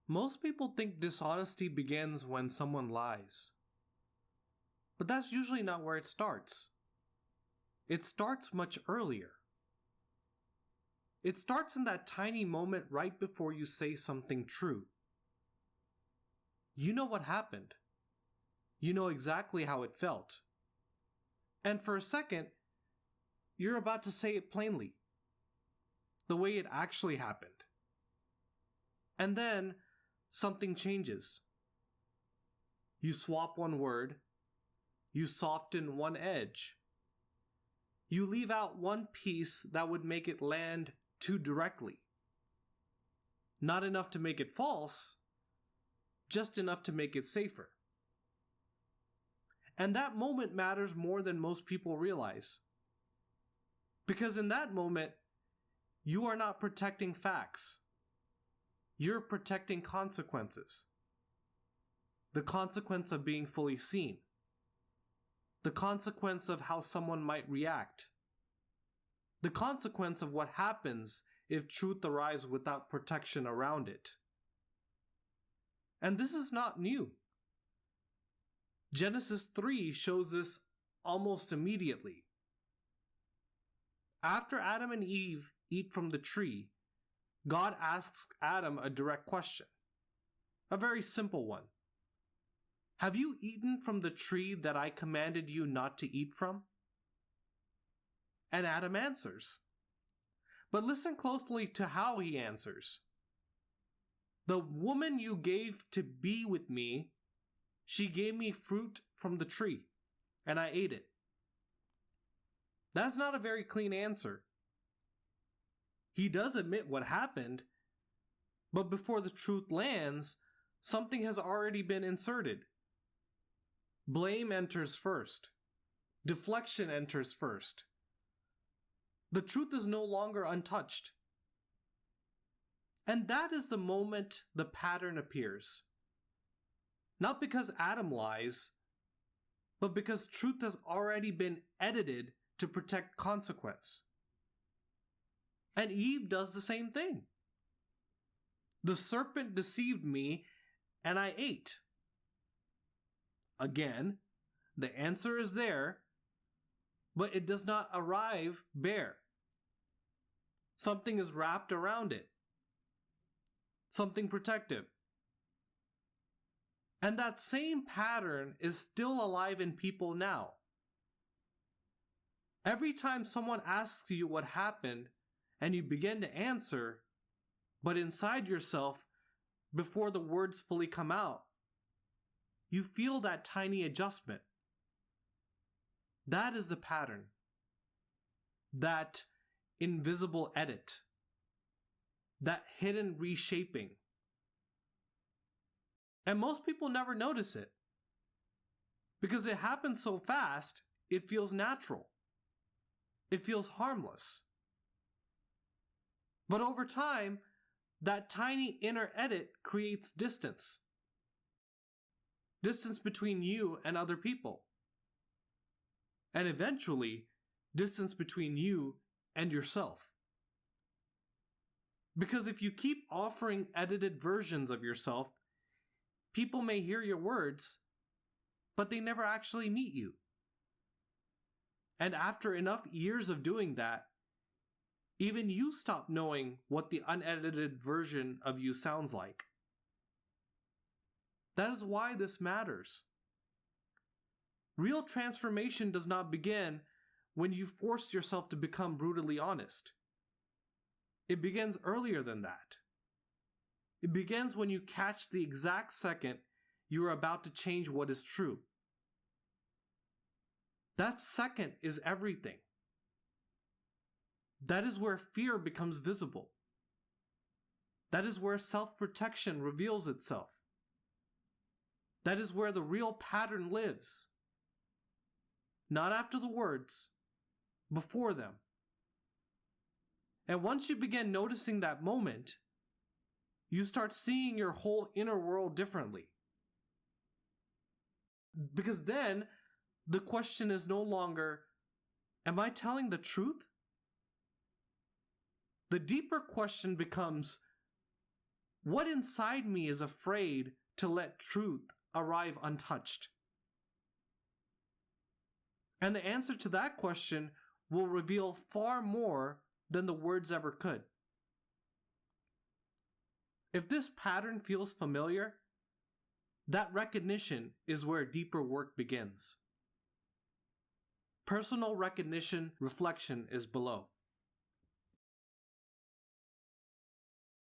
Most people think dishonesty begins when someone lies. But that's usually not where it starts. It starts much earlier. It starts in that tiny moment right before you say something true. You know what happened. You know exactly how it felt. And for a second, you're about to say it plainly, the way it actually happened. And then something changes. You swap one word. You soften one edge. You leave out one piece that would make it land too directly. Not enough to make it false, just enough to make it safer. And that moment matters more than most people realize. Because in that moment, you are not protecting facts. You're protecting consequences. The consequence of being fully seen. The consequence of how someone might react. The consequence of what happens if truth arrives without protection around it. And this is not new. Genesis 3 shows this almost immediately. After Adam and Eve eat from the tree, God asks Adam a direct question. A very simple one. Have you eaten from the tree that I commanded you not to eat from? And Adam answers. But listen closely to how he answers. The woman you gave to be with me, she gave me fruit from the tree, and I ate it. That's not a very clean answer. He does admit what happened, but before the truth lands, something has already been inserted. Blame enters first. Deflection enters first. The truth is no longer untouched. And that is the moment the pattern appears. Not because Adam lies, but because truth has already been edited to protect consequence. And Eve does the same thing. The serpent deceived me, and I ate. Again, the answer is there, but it does not arrive bare. Something is wrapped around it. Something protective. And that same pattern is still alive in people now. Every time someone asks you what happened, and you begin to answer, but inside yourself, before the words fully come out, you feel that tiny adjustment. That is the pattern. That invisible edit. That hidden reshaping. And most people never notice it. Because it happens so fast, it feels natural. It feels harmless. But over time, that tiny inner edit creates distance. Distance between you and other people. And eventually, distance between you and yourself. Because if you keep offering edited versions of yourself, people may hear your words, but they never actually meet you. And after enough years of doing that, even you stop knowing what the unedited version of you sounds like. That is why this matters. Real transformation does not begin when you force yourself to become brutally honest. It begins earlier than that. It begins when you catch the exact second you are about to change what is true. That second is everything. That is where fear becomes visible. That is where self-protection reveals itself. That is where the real pattern lives. Not after the words, before them. And once you begin noticing that moment, you start seeing your whole inner world differently. Because then, the question is no longer, am I telling the truth? The deeper question becomes, What inside me is afraid to let truth arrive untouched? And the answer to that question will reveal far more than the words ever could. If this pattern feels familiar, that recognition is where deeper work begins. Personal recognition reflection is below.